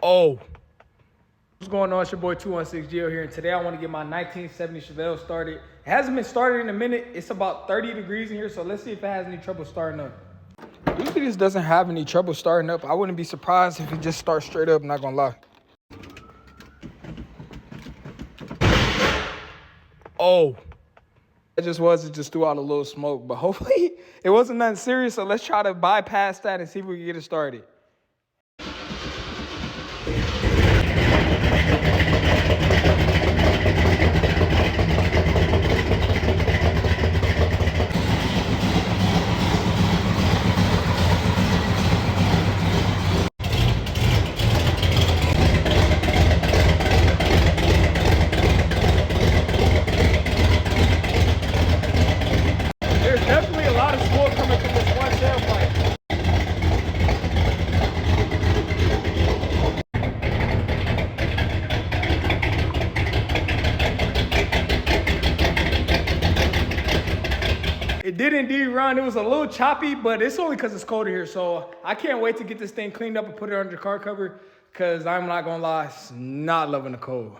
Oh. What's going on? It's your boy 216 Gio here, and today I want to get my 1970 Chevelle started. It hasn't been started in a minute. It's about 30 degrees in here, so let's see if it has any trouble starting up. Usually this doesn't have any trouble starting up. I wouldn't be surprised if it just starts straight up, not gonna lie. Oh. It just threw out a little smoke, but hopefully it wasn't nothing serious, so let's try to bypass that and see if we can get it started. There's definitely a lot of smoke coming from this one tailpipe. It did indeed run. It was a little choppy, but it's only because it's colder here. So I can't wait to get this thing cleaned up and put it under the car cover because I'm not going to lie, it's not loving the cold.